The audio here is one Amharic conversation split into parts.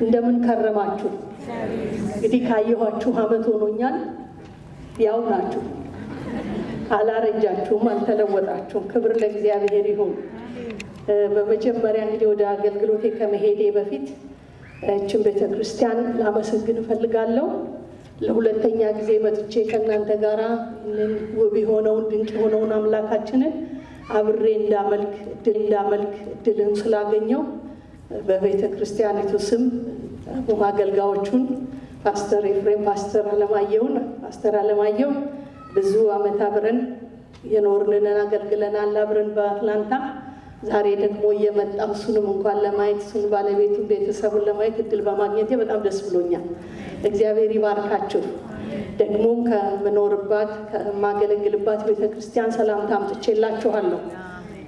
እንደምን ከረማችሁ? እንግዲህ ካየኋችሁ አመት ሆኖኛል። ያው ናችሁ፣ አላረጃችሁም፣ አልተለወጣችሁም። ክብር ለእግዚአብሔር ይሁን። በመጀመሪያ እንግዲህ ወደ አገልግሎቴ ከመሄዴ በፊት እችን ቤተክርስቲያን ላመሰግን እፈልጋለሁ። ለሁለተኛ ጊዜ መጥቼ ከእናንተ ጋራ ውብ የሆነውን ድንቅ የሆነውን አምላካችንን አብሬ እንዳመልክ እድልን ስላገኘው በቤተ ክርስቲያኒቱ ስም አገልጋዮቹን ፓስተር ኤፍሬም፣ ፓስተር አለማየሁ ብዙ ዓመት አብረን የኖርንን አገልግለናል አብረን በአትላንታ። ዛሬ ደግሞ እየመጣሁ እሱንም እንኳን ለማየት እሱን ባለቤቱን ቤተሰቡን ለማየት እድል በማግኘቴ በጣም ደስ ብሎኛል። እግዚአብሔር ይባርካችሁ። ደግሞም ከምኖርባት ከማገለግልባት ቤተክርስቲያን ሰላምታ አምጥቼላችኋለሁ።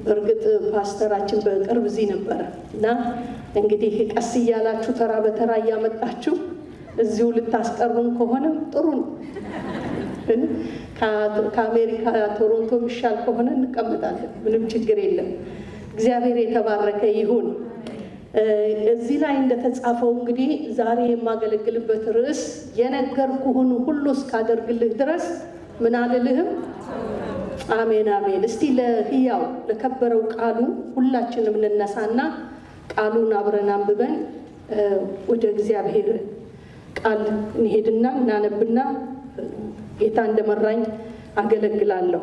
በእርግጥ ፓስተራችን በቅርብ እዚህ ነበረ እና እንግዲህ ቀስ እያላችሁ ተራ በተራ እያመጣችሁ እዚሁ ልታስቀሩን ከሆነ ጥሩ ነው። ከአሜሪካ ቶሮንቶ የሚሻል ከሆነ እንቀመጣለን፣ ምንም ችግር የለም። እግዚአብሔር የተባረከ ይሁን። እዚህ ላይ እንደተጻፈው እንግዲህ ዛሬ የማገለግልበት ርዕስ የነገርኩህን ሁሉ እስካደርግልህ ድረስ ምን አልልህም። አሜን አሜን። እስቲ ለሕያው ለከበረው ቃሉ ሁላችንም እንነሳና ቃሉን አብረን አንብበን ወደ እግዚአብሔር ቃል እንሄድና እናነብና ጌታ እንደመራኝ አገለግላለሁ።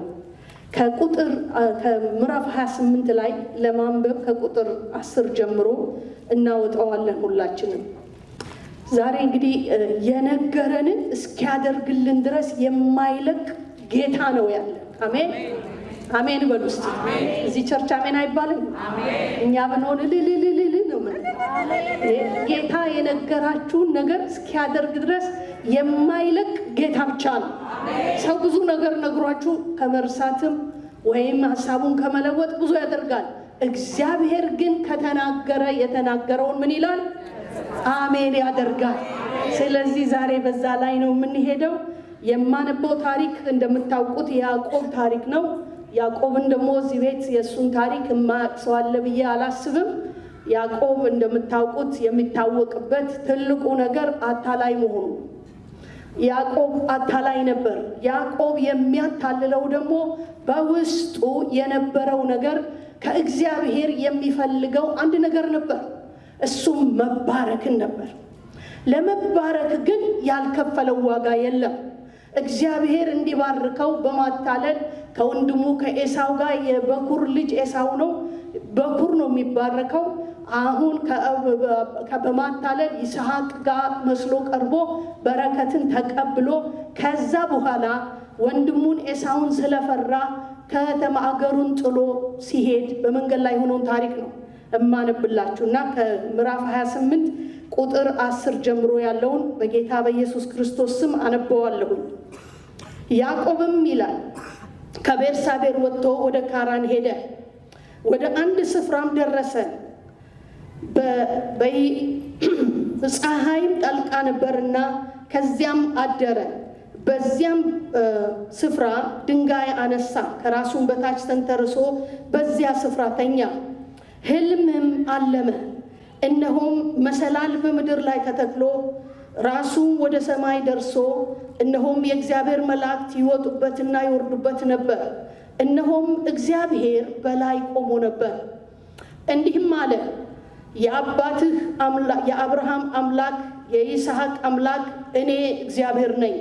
ከምዕራፍ 28 ላይ ለማንበብ ከቁጥር 10 ጀምሮ እናወጣዋለን ሁላችንም። ዛሬ እንግዲህ የነገረንን እስኪያደርግልን ድረስ የማይለቅ ጌታ ነው ያለ። አሜን አሜን በሉ እስቲ። እዚህ ቸርች አሜን አይባልም? እኛ ብንሆን ልልልልል ነው ምን ጌታ የነገራችሁን ነገር እስኪያደርግ ድረስ የማይለቅ ጌታ ብቻ ነው። ሰው ብዙ ነገር ነግሯችሁ ከመርሳትም ወይም ሐሳቡን ከመለወጥ ብዙ ያደርጋል። እግዚአብሔር ግን ከተናገረ የተናገረውን ምን ይላል? አሜን ያደርጋል። ስለዚህ ዛሬ በዛ ላይ ነው የምንሄደው። የማነበው ታሪክ እንደምታውቁት የያዕቆብ ታሪክ ነው። ያዕቆብን ደግሞ እዚህ ቤት የእሱን ታሪክ የማያውቅ ሰው አለ ብዬ አላስብም። ያዕቆብ እንደምታውቁት የሚታወቅበት ትልቁ ነገር አታላይ መሆኑ። ያዕቆብ አታላይ ነበር። ያዕቆብ የሚያታልለው ደግሞ በውስጡ የነበረው ነገር ከእግዚአብሔር የሚፈልገው አንድ ነገር ነበር። እሱም መባረክን ነበር። ለመባረክ ግን ያልከፈለው ዋጋ የለም። እግዚአብሔር እንዲባርከው በማታለል ከወንድሙ ከኤሳው ጋር የበኩር ልጅ ኤሳው ነው፣ በኩር ነው የሚባረከው። አሁን በማታለል ይስሐቅ ጋር መስሎ ቀርቦ በረከትን ተቀብሎ ከዛ በኋላ ወንድሙን ኤሳውን ስለፈራ ከተማ አገሩን ጥሎ ሲሄድ በመንገድ ላይ ሆኖን ታሪክ ነው እማነብላችሁና ከምዕራፍ 28 ቁጥር 10 ጀምሮ ያለውን በጌታ በኢየሱስ ክርስቶስ ስም አነበዋለሁ። ያዕቆብም ይላል ከቤርሳቤር ወጥቶ ወደ ካራን ሄደ። ወደ አንድ ስፍራም ደረሰ። ፀሐይም ጠልቃ ነበርና ከዚያም አደረ። በዚያም ስፍራ ድንጋይ አነሳ፣ ከራሱም በታች ተንተርሶ በዚያ ስፍራ ተኛ። ሕልምም አለመ። እነሆም መሰላል በምድር ላይ ተተክሎ ራሱም ወደ ሰማይ ደርሶ እነሆም የእግዚአብሔር መላእክት ይወጡበትና ይወርዱበት ነበር። እነሆም እግዚአብሔር በላይ ቆሞ ነበር። እንዲህም አለ፣ የአባትህ አምላክ የአብርሃም አምላክ የይስሐቅ አምላክ እኔ እግዚአብሔር ነኝ።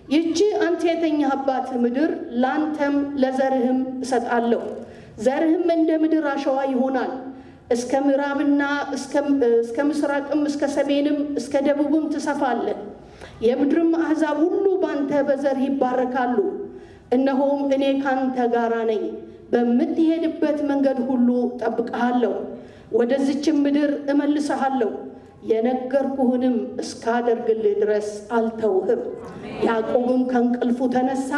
ይህች አንተ የተኛህባት ምድር ላንተም ለዘርህም እሰጣለሁ። ዘርህም እንደ ምድር አሸዋ ይሆናል። እስከ ምዕራብና እስከ ምስራቅም እስከ ሰሜንም እስከ ደቡብም ትሰፋለህ። የምድርም አሕዛብ ሁሉ ባንተ በዘርህ ይባረካሉ። እነሆም እኔ ካንተ ጋራ ነኝ፣ በምትሄድበት መንገድ ሁሉ ጠብቀሃለሁ፣ ወደዚችም ምድር እመልሰሃለሁ፣ የነገርኩህንም እስካደርግልህ ድረስ አልተውህም። ያዕቆብም ከእንቅልፉ ተነሳ፣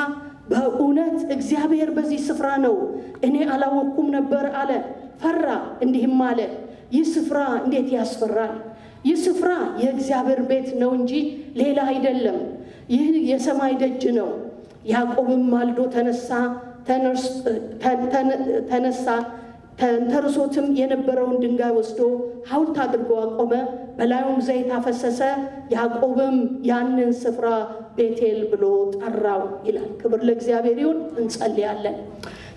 በእውነት እግዚአብሔር በዚህ ስፍራ ነው፣ እኔ አላወቅኩም ነበር አለ። ፈራ፣ እንዲህም አለ፣ ይህ ስፍራ እንዴት ያስፈራል! ይህ ስፍራ የእግዚአብሔር ቤት ነው እንጂ ሌላ አይደለም። ይህ የሰማይ ደጅ ነው። ያዕቆብም ማልዶ ተነሳ፣ ተንተርሶትም የነበረውን ድንጋይ ወስዶ ሐውልት አድርጎ አቆመ፣ በላዩም ዘይት አፈሰሰ። ያዕቆብም ያንን ስፍራ ቤቴል ብሎ ጠራው ይላል። ክብር ለእግዚአብሔር ይሁን። እንጸልያለን።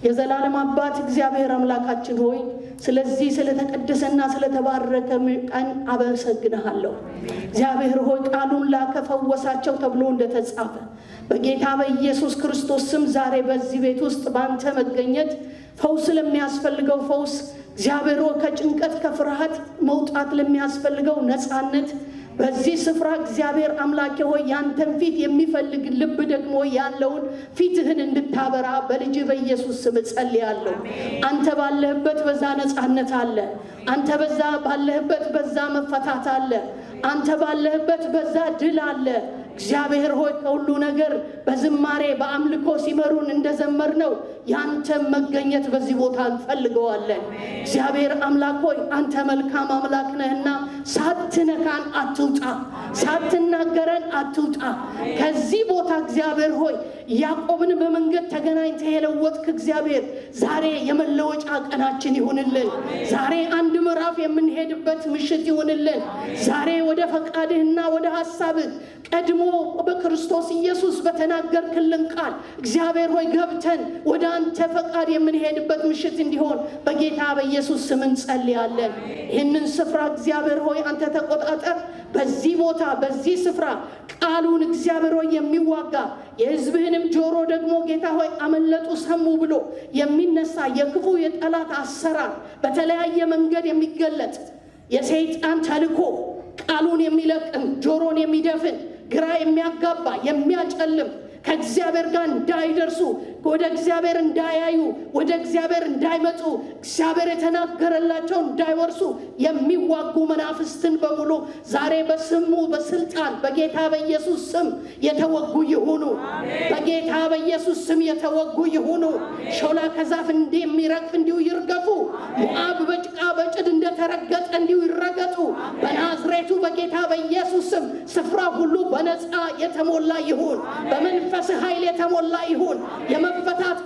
የዘላለም አባት እግዚአብሔር አምላካችን ሆይ ስለዚህ ስለተቀደሰና ስለተባረከ ቀን አመሰግንሃለሁ። እግዚአብሔር ሆይ ቃሉን ላከ ፈወሳቸው ተብሎ እንደተጻፈ በጌታ በኢየሱስ ክርስቶስ ስም ዛሬ በዚህ ቤት ውስጥ ባንተ መገኘት ፈውስ ለሚያስፈልገው ፈውስ፣ እግዚአብሔር ሆይ ከጭንቀት ከፍርሃት መውጣት ለሚያስፈልገው ነፃነት በዚህ ስፍራ እግዚአብሔር አምላኬ ሆይ ያንተን ፊት የሚፈልግ ልብ ደግሞ ያለውን ፊትህን እንድታበራ በልጅ በኢየሱስ ስም ጸልያለሁ። አንተ ባለህበት በዛ ነፃነት አለ። አንተ በዛ ባለህበት በዛ መፈታት አለ። አንተ ባለህበት በዛ ድል አለ። እግዚአብሔር ሆይ ከሁሉ ነገር በዝማሬ በአምልኮ ሲመሩን እንደዘመር ነው ያንተ መገኘት በዚህ ቦታ እንፈልገዋለን። እግዚአብሔር አምላክ ሆይ አንተ መልካም አምላክ ነህና ሳትነካን አትውጣ፣ ሳትናገረን አትውጣ ከዚህ ቦታ። እግዚአብሔር ሆይ ያዕቆብን በመንገድ ተገናኝተህ የለወጥክ እግዚአብሔር ዛሬ የመለወጫ ቀናችን ይሁንልን። ዛሬ አንድ ምዕራፍ የምንሄድበት ምሽት ይሁንልን። ዛሬ ወደ ፈቃድህና ወደ ሐሳብህ ቀድሞ በክርስቶስ ኢየሱስ በተናገርክልን ቃል እግዚአብሔር ሆይ ገብተን ወደ አንተ ፈቃድ የምንሄድበት ምሽት እንዲሆን በጌታ በኢየሱስ ስም እንጸልያለን። ይህንን ስፍራ እግዚአብሔር ሆይ አንተ ተቆጣጠር። በዚህ ቦታ በዚህ ስፍራ ቃሉን እግዚአብሔር ሆይ የሚዋጋ የሕዝብህንም ጆሮ ደግሞ ጌታ ሆይ አመለጡ ሰሙ ብሎ የሚነሳ የክፉ የጠላት አሰራር በተለያየ መንገድ የሚገለጥ የሰይጣን ተልኮ ቃሉን የሚለቅም ጆሮን የሚደፍን ግራ የሚያጋባ የሚያጨልም ከእግዚአብሔር ጋር እንዳይደርሱ ወደ እግዚአብሔር እንዳያዩ ወደ እግዚአብሔር እንዳይመጡ እግዚአብሔር የተናገረላቸው እንዳይወርሱ የሚዋጉ መናፍስትን በሙሉ ዛሬ በስሙ በስልጣን በጌታ በኢየሱስ ስም የተወጉ ይሁኑ። በጌታ በኢየሱስ ስም የተወጉ ይሁኑ። ሾላ ከዛፍ እንደሚረግፍ እንዲሁ ይርገፉ። ሞዓብ በጭቃ በጭድ እንደተረገጠ እንዲሁ ይረገጡ። በናዝሬቱ በጌታ በኢየሱስ ስም ስፍራ ሁሉ በነፃ የተሞላ ይሁን። በመንፈስ ኃይል የተሞላ ይሁን። የመፈታት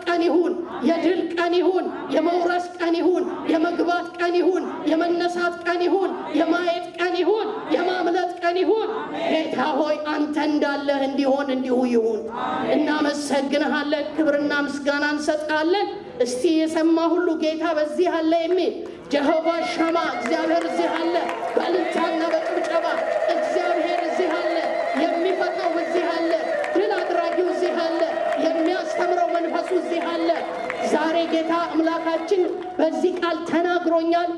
ቀን ይሁን። የድል ቀን ይሁን። የመውረስ ቀን ይሁን። የመግባት ቀን ይሁን። የመነሳት ቀን ይሁን። የማየት ቀን ይሁን። የማምለጥ ቀን ይሁን። ጌታ ሆይ አንተ እንዳለህ እንዲሆን እንዲሁ ይሁን። እናመሰግንሃለን። ክብርና ምስጋና እንሰጣለን። እስቲ የሰማ ሁሉ ጌታ በዚህ አለ የሚል ጀሆቫ ሻማ እግዚአብሔር እዚህ አለ። በእልልታና በጭብጨባ እግዚአብሔር እዚህ አለ። የሚፈታው እዚህ አለ። ድል አድራጊው እዚህ አለ። የሚያስተምረው መንፈሱ እዚህ አለ። ዛሬ ጌታ አምላካችን በዚህ ቃል ተናግሮኛል።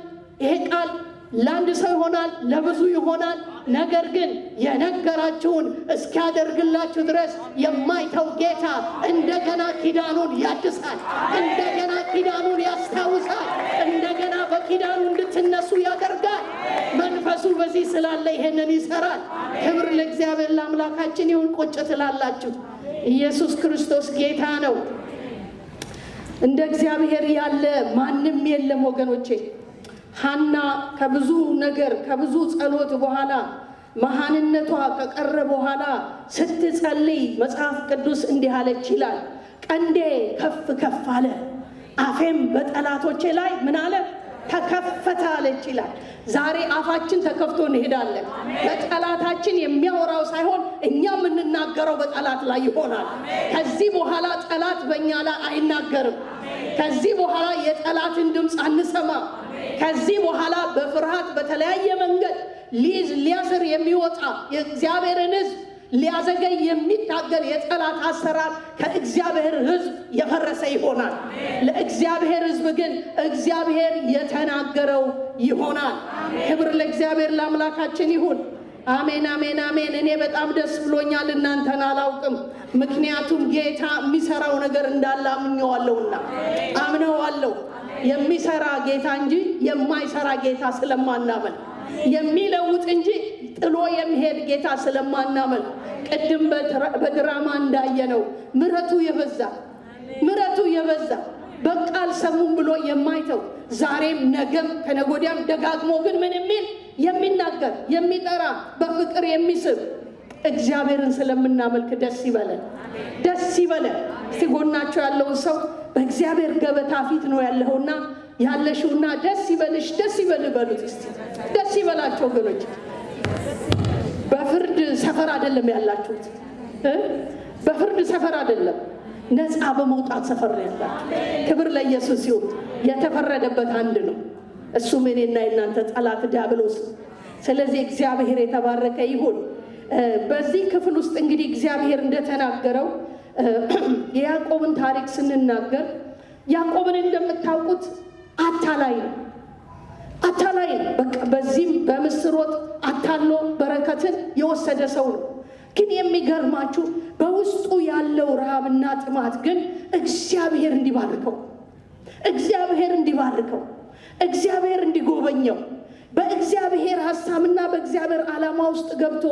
ይሄ ቃል ለአንድ ሰው ይሆናል፣ ለብዙ ይሆናል። ነገር ግን የነገራችሁን እስኪያደርግላችሁ ድረስ የማይተው ጌታ እንደገና ኪዳኑን ያድሳል። እንደገና ኪዳኑን ያስታውሳል። እንደገና በኪዳኑ እንድትነሱ ያደርጋል። መንፈሱ በዚህ ስላለ ይሄንን ይሰራል። ክብር ለእግዚአብሔር ለአምላካችን ይሁን። ቁጭ ትላላችሁ። ኢየሱስ ክርስቶስ ጌታ ነው። እንደ እግዚአብሔር ያለ ማንም የለም ወገኖቼ። ሐና ከብዙ ነገር ከብዙ ጸሎት በኋላ መሃንነቷ ከቀረ በኋላ ስትጸልይ መጽሐፍ ቅዱስ እንዲህ አለች ይላል። ቀንዴ ከፍ ከፍ አለ፣ አፌም በጠላቶቼ ላይ ምን አለ ተከፈተ አለች ይላል። ዛሬ አፋችን ተከፍቶ እንሄዳለን። በጠላታችን የሚያወራው ሳይሆን እኛ የምንናገረው በጠላት ላይ ይሆናል። ከዚህ በኋላ ጠላት በእኛ ላይ አይናገርም። ከዚህ በኋላ የጠላትን ድምፅ አንሰማ። ከዚህ በኋላ በፍርሃት በተለያየ መንገድ ሊያስር የሚወጣ የእግዚአብሔርን ሕዝብ ሊያዘገይ የሚታገል የጠላት አሰራር ከእግዚአብሔር ሕዝብ የፈረሰ ይሆናል። ለእግዚአብሔር ሕዝብ ግን እግዚአብሔር የተናገረው ይሆናል። ክብር ለእግዚአብሔር ለአምላካችን ይሁን። አሜን፣ አሜን፣ አሜን። እኔ በጣም ደስ ብሎኛል። እናንተን አላውቅም። ምክንያቱም ጌታ የሚሰራው ነገር እንዳለ አምኜዋለሁና አምነዋለሁ። የሚሰራ ጌታ እንጂ የማይሰራ ጌታ ስለማናመን፣ የሚለውጥ እንጂ ጥሎ የሚሄድ ጌታ ስለማናመን፣ ቅድም በድራማ እንዳየነው ምሕረቱ የበዛ በቃ አልሰሙም ብሎ የማይተው ዛሬም ነገም ከነጎዲያም ደጋግሞ ግን ምን የሚል የሚናገር የሚጠራ በፍቅር የሚስብ እግዚአብሔርን ስለምናመልክ ደስ ይበለን፣ ደስ ይበለን። እስቲ ጎናቸው ያለውን ሰው በእግዚአብሔር ገበታ ፊት ነው ያለውና ያለሽውና ደስ ይበልሽ ደስ ይበል በሉት እስቲ። ደስ ይበላችሁ ወገኖች። በፍርድ ሰፈር አይደለም ያላችሁት፣ በፍርድ ሰፈር አይደለም፣ ነፃ በመውጣት ሰፈር ያላችሁ። ክብር ለኢየሱስ ይሁን። የተፈረደበት አንድ ነው፣ እሱም እኔና የእናንተ ጠላት ዲያብሎስ። ስለዚህ እግዚአብሔር የተባረከ ይሁን። በዚህ ክፍል ውስጥ እንግዲህ እግዚአብሔር እንደተናገረው የያዕቆብን ታሪክ ስንናገር ያዕቆብን እንደምታውቁት አታላይ ነው፣ አታላይ ነው። በቃ በዚህም በምስር ወጥ አታሎ በረከትን የወሰደ ሰው ነው። ግን የሚገርማችሁ በውስጡ ያለው ረሃብና ጥማት ግን እግዚአብሔር እንዲባርከው፣ እግዚአብሔር እንዲባርከው፣ እግዚአብሔር እንዲጎበኘው፣ በእግዚአብሔር ሐሳብና በእግዚአብሔር ዓላማ ውስጥ ገብቶ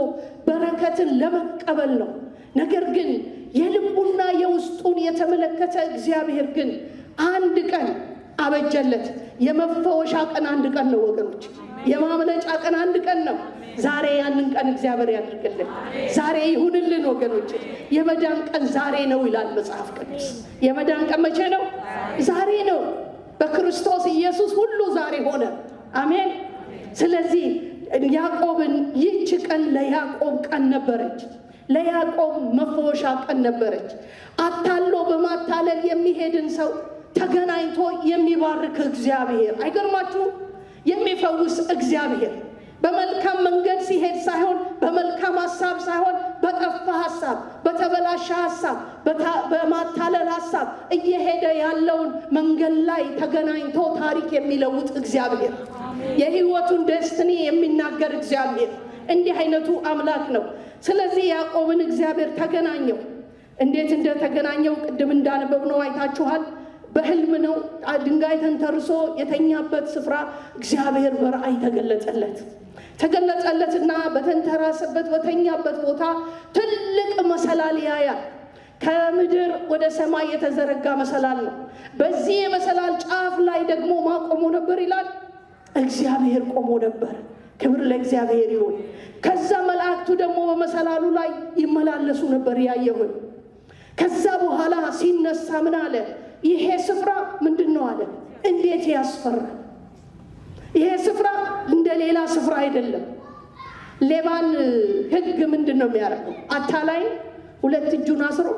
በረከትን ለመቀበል ነው። ነገር ግን የልቡና የውስጡን የተመለከተ እግዚአብሔር ግን አንድ ቀን አበጀለት። የመፈወሻ ቀን አንድ ቀን ነው ወገኖች፣ የማምለጫ ቀን አንድ ቀን ነው። ዛሬ ያንን ቀን እግዚአብሔር ያድርግልን። ዛሬ ይሁንልን ወገኖች። የመዳን ቀን ዛሬ ነው ይላል መጽሐፍ ቅዱስ። የመዳን ቀን መቼ ነው? ዛሬ ነው። በክርስቶስ ኢየሱስ ሁሉ ዛሬ ሆነ። አሜን። ስለዚህ ያዕቆብን ይህች ቀን ለያዕቆብ ቀን ነበረች፣ ለያዕቆብ መፈወሻ ቀን ነበረች። አታሎ በማታለል የሚሄድን ሰው ተገናኝቶ የሚባርክ እግዚአብሔር፣ አይገርማችሁ? የሚፈውስ እግዚአብሔር በመልካም መንገድ ሲሄድ ሳይሆን፣ በመልካም ሐሳብ ሳይሆን፣ በጠፋ ሐሳብ፣ በተበላሸ ሐሳብ፣ በማታለል ሐሳብ እየሄደ ያለውን መንገድ ላይ ተገናኝቶ ታሪክ የሚለውጥ እግዚአብሔር፣ የሕይወቱን ደስትኒ የሚናገር እግዚአብሔር፣ እንዲህ አይነቱ አምላክ ነው። ስለዚህ ያዕቆብን እግዚአብሔር ተገናኘው። እንዴት እንደተገናኘው ቅድም እንዳነበብነው አይታችኋል። በሕልም ነው። ድንጋይ ተንተርሶ የተኛበት ስፍራ እግዚአብሔር በራእይ ተገለጸለትና በተንተራሰበት በተኛበት ቦታ ትልቅ መሰላል ያያል። ከምድር ወደ ሰማይ የተዘረጋ መሰላል ነው። በዚህ የመሰላል ጫፍ ላይ ደግሞ ማቆሞ ነበር ይላል፣ እግዚአብሔር ቆሞ ነበር። ክብር ለእግዚአብሔር ይሁን። ከዛ መላእክቱ ደግሞ በመሰላሉ ላይ ይመላለሱ ነበር ያየሁን። ከዛ በኋላ ሲነሳ ምን አለ? ይሄ ስፍራ ምንድን ነው አለ? እንዴት ያስፈራል! ይሄ ስፍራ እንደ ሌላ ስፍራ አይደለም። ሌባን ሕግ ምንድን ነው የሚያደርገው? አታላይ ሁለት እጁን አስሮ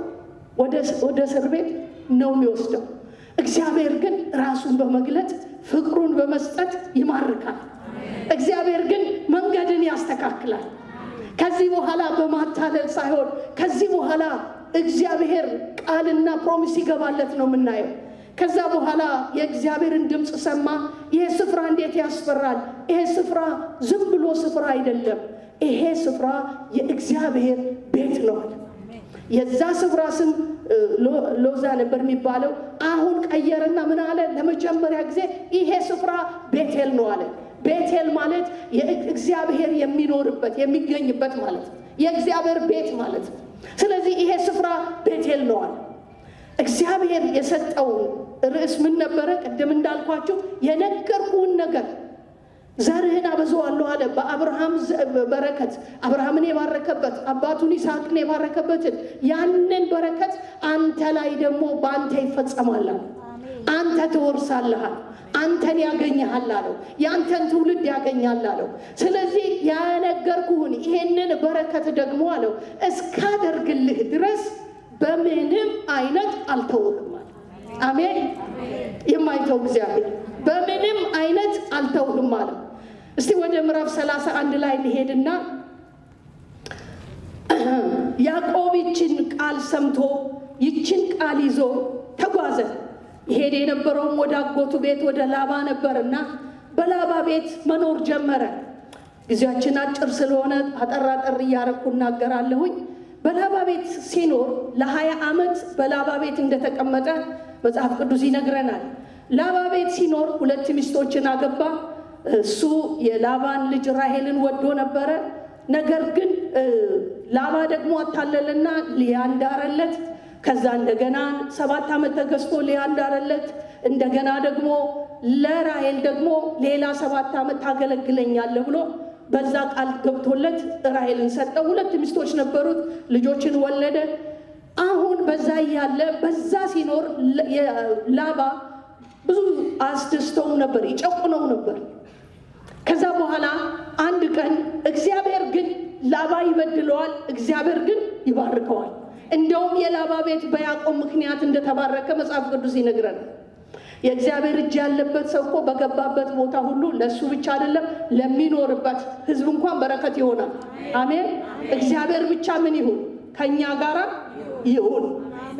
ወደ እስር ቤት ነው የሚወስደው። እግዚአብሔር ግን ራሱን በመግለጥ ፍቅሩን በመስጠት ይማርካል። እግዚአብሔር ግን መንገድን ያስተካክላል። ከዚህ በኋላ በማታለል ሳይሆን ከዚህ በኋላ እግዚአብሔር ቃልና ፕሮሚስ ይገባለት ነው የምናየው። ከዛ በኋላ የእግዚአብሔርን ድምፅ ሰማ። ይሄ ስፍራ እንዴት ያስፈራል! ይሄ ስፍራ ዝም ብሎ ስፍራ አይደለም፣ ይሄ ስፍራ የእግዚአብሔር ቤት ነው። የዛ ስፍራ ስም ሎዛ ነበር የሚባለው። አሁን ቀየረና ምን አለ? ለመጀመሪያ ጊዜ ይሄ ስፍራ ቤቴል ነው አለ። ቤቴል ማለት የእግዚአብሔር የሚኖርበት የሚገኝበት ማለት ነው፣ የእግዚአብሔር ቤት ማለት ነው። ስለዚህ ይሄ ስፍራ ቤቴል ነው አለ። እግዚአብሔር የሰጠውን ርዕስ ምን ነበረ? ቅድም እንዳልኳችሁ የነገርኩህን ነገር ዘርህን አበዛዋለሁ አለ። በአብርሃም በረከት አብርሃምን የባረከበት አባቱን ይስሐቅን የባረከበትን ያንን በረከት አንተ ላይ ደግሞ በአንተ ይፈጸማል። አንተ ትወርሳለህ፣ አንተን ያገኘሃል አለው። ያንተን ትውልድ ያገኛል አለው። ስለዚህ ያነገርኩህን ይሄንን በረከት ደግሞ አለው እስካደርግልህ ድረስ በምንም አይነት አልተውህም አለ። አሜን። የማይተው እግዚአብሔር በምንም አይነት አልተውህም አለ። እስቲ ወደ ምዕራፍ 31 ላይ እንሄድና ያዕቆብ ይችን ቃል ሰምቶ ይችን ቃል ይዞ ተጓዘ። ይሄድ የነበረውም ወደ አጎቱ ቤት ወደ ላባ ነበርና በላባ ቤት መኖር ጀመረ። ጊዜያችን አጭር ስለሆነ አጠራጠር እያረኩ እናገራለሁኝ። በላባ ቤት ሲኖር ለ20 ዓመት በላባ ቤት እንደተቀመጠ መጽሐፍ ቅዱስ ይነግረናል። ላባ ቤት ሲኖር 2 ሚስቶችን አገባ። እሱ የላባን ልጅ ራሔልን ወዶ ነበረ። ነገር ግን ላባ ደግሞ አታለለና ሊያን ዳረለት። ከዛ እንደገና 7 ዓመት ተገዝቶ ሊያን ዳረለት። እንደገና ደግሞ ለራሔል ደግሞ ሌላ 7 ዓመት ታገለግለኛለህ ብሎ በዛ ቃል ገብቶለት ራሔልን ሰጠው። 2 ሚስቶች ነበሩት፣ ልጆችን ወለደ። አሁን በዛ ያለ በዛ ሲኖር ላባ ብዙ አስደስተው ነበር፣ ይጨቁነው ነበር። ከዛ በኋላ አንድ ቀን እግዚአብሔር ግን ላባ ይበድለዋል፣ እግዚአብሔር ግን ይባርከዋል። እንደውም የላባ ቤት በያዕቆብ ምክንያት እንደተባረከ መጽሐፍ ቅዱስ ይነግረናል። የእግዚአብሔር እጅ ያለበት ሰው እኮ በገባበት ቦታ ሁሉ ለሱ ብቻ አይደለም ለሚኖርበት ሕዝብ እንኳን በረከት ይሆናል። አሜን። እግዚአብሔር ብቻ ምን ይሁን? ከኛ ጋራ ይሁን።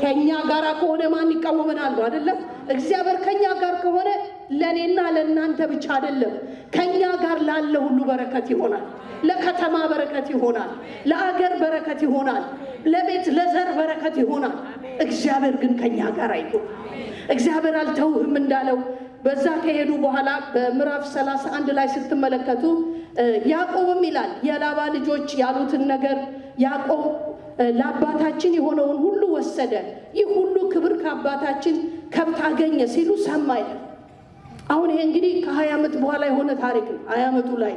ከኛ ጋራ ከሆነ ማን ይቃወመናል? አይደለም። እግዚአብሔር ከኛ ጋር ከሆነ ለኔና ለእናንተ ብቻ አይደለም፣ ከኛ ጋር ላለ ሁሉ በረከት ይሆናል። ለከተማ በረከት ይሆናል፣ ለአገር በረከት ይሆናል፣ ለቤት ለዘር በረከት ይሆናል። እግዚአብሔር ግን ከኛ ጋር አይሁን። እግዚአብሔር አልተውህም እንዳለው በዛ ከሄዱ በኋላ በምዕራፍ 31 ላይ ስትመለከቱ ያዕቆብም ይላል የላባ ልጆች ያሉትን ነገር ያዕቆብ ለአባታችን የሆነውን ሁሉ ወሰደ፣ ይህ ሁሉ ክብር ከአባታችን ከብት አገኘ ሲሉ ሰማ ይላል። አሁን ይሄ እንግዲህ ከ20 ዓመት በኋላ የሆነ ታሪክ ነው። 20 ዓመቱ ላይ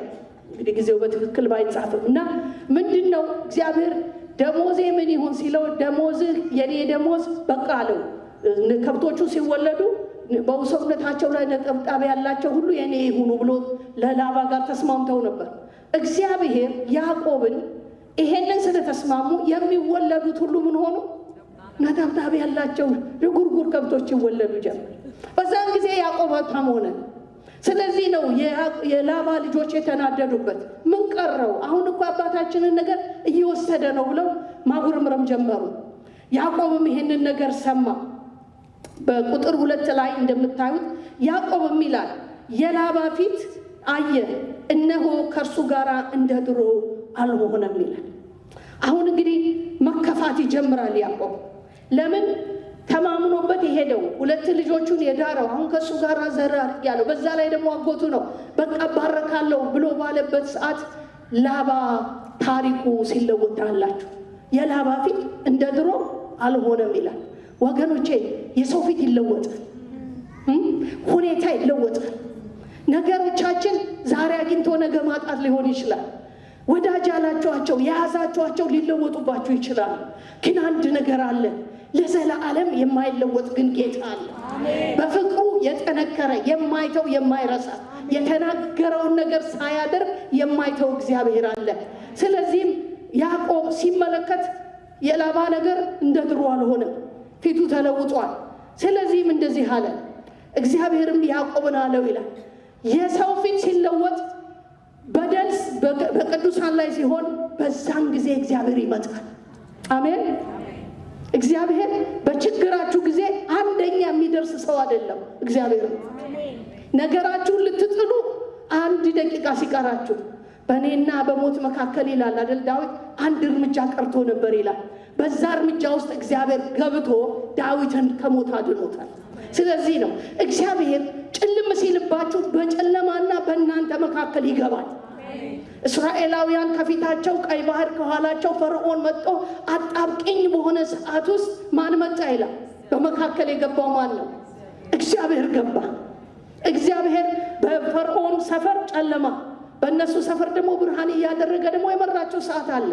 እንግዲህ ጊዜው በትክክል ባይጻፍም እና ምንድን ነው እግዚአብሔር ደሞዜ ምን ይሁን ሲለው ደሞዝህ የኔ ደሞዝ በቃ አለው። ከብቶቹ ሲወለዱ በሰውነታቸው ላይ ነጠብጣብ ያላቸው ሁሉ የኔ ይሁኑ ብሎ ለላባ ጋር ተስማምተው ነበር። እግዚአብሔር ያዕቆብን ይሄንን ስለተስማሙ የሚወለዱት ሁሉ ምን ሆኑ? ነጠብጣብ ያላቸው የጉርጉር ከብቶች ይወለዱ ጀመር። በዛን ጊዜ ያዕቆብ ሀብታም ሆነ። ስለዚህ ነው የላባ ልጆች የተናደዱበት። ምን ቀረው? አሁን እኮ አባታችንን ነገር እየወሰደ ነው ብለው ማጉረምረም ጀመሩ። ያዕቆብም ይሄንን ነገር ሰማ። በቁጥር 2 ላይ እንደምታዩት ያዕቆብም ይላል የላባ ፊት አየ፣ እነሆ ከእርሱ ጋር እንደ ድሮ አልሆነም ይላል። አሁን እንግዲህ መከፋት ይጀምራል ያዕቆብ። ለምን? ተማምኖበት የሄደው 2 ልጆቹን የዳረው አሁን ከእሱ ጋር ዘር ያለው በዛ ላይ ደግሞ አጎቱ ነው። በቃ ባረካለሁ ብሎ ባለበት ሰዓት ላባ ታሪኩ ሲለወጥ አላችሁ። የላባ ፊት እንደ ድሮ አልሆነም ይላል። ወገኖቼ የሰው ፊት ይለወጣል፣ ሁኔታ ይለወጣል። ነገሮቻችን ዛሬ አግኝቶ ነገ ማጣት ሊሆን ይችላል። ወዳጅ ያላችኋቸው የያዛችኋቸው ሊለወጡባችሁ ይችላሉ። ግን አንድ ነገር አለ፣ ለዘላለም የማይለወጥ ግን ጌታ አለ። በፍቅሩ የጠነከረ የማይተው የማይረሳ የተናገረውን ነገር ሳያደርግ የማይተው እግዚአብሔር አለ። ስለዚህም ያዕቆብ ሲመለከት የላባ ነገር እንደ ድሮ አልሆነም፣ ፊቱ ተለውጧል። ስለዚህም እንደዚህ አለ፣ እግዚአብሔርም ያዕቆብን አለው ይላል የሰው ፊት ሲለወጥ በደል በቅዱሳን ላይ ሲሆን በዛን ጊዜ እግዚአብሔር ይመጣል። አሜን። እግዚአብሔር በችግራችሁ ጊዜ አንደኛ የሚደርስ ሰው አይደለም። እግዚአብሔር ነገራችሁን ልትጥሉ 1 ደቂቃ ሲቀራችሁ በእኔና በሞት መካከል ይላል አይደል ዳዊት፣ 1 እርምጃ ቀርቶ ነበር ይላል። በዛ እርምጃ ውስጥ እግዚአብሔር ገብቶ ዳዊትን ከሞት አድኖታል። ስለዚህ ነው እግዚአብሔር ጭልም ሲልባችሁ በጨለማና በእናንተ መካከል ይገባል። እስራኤላውያን ከፊታቸው ቀይ ባህር ከኋላቸው ፈርዖን መጥቶ አጣብቂኝ በሆነ ሰዓት ውስጥ ማን መጣ ይላል? በመካከል የገባው ማን ነው? እግዚአብሔር ገባ። እግዚአብሔር በፈርዖን ሰፈር ጨለማ፣ በእነሱ ሰፈር ደግሞ ብርሃን እያደረገ ደግሞ የመራቸው ሰዓት አለ።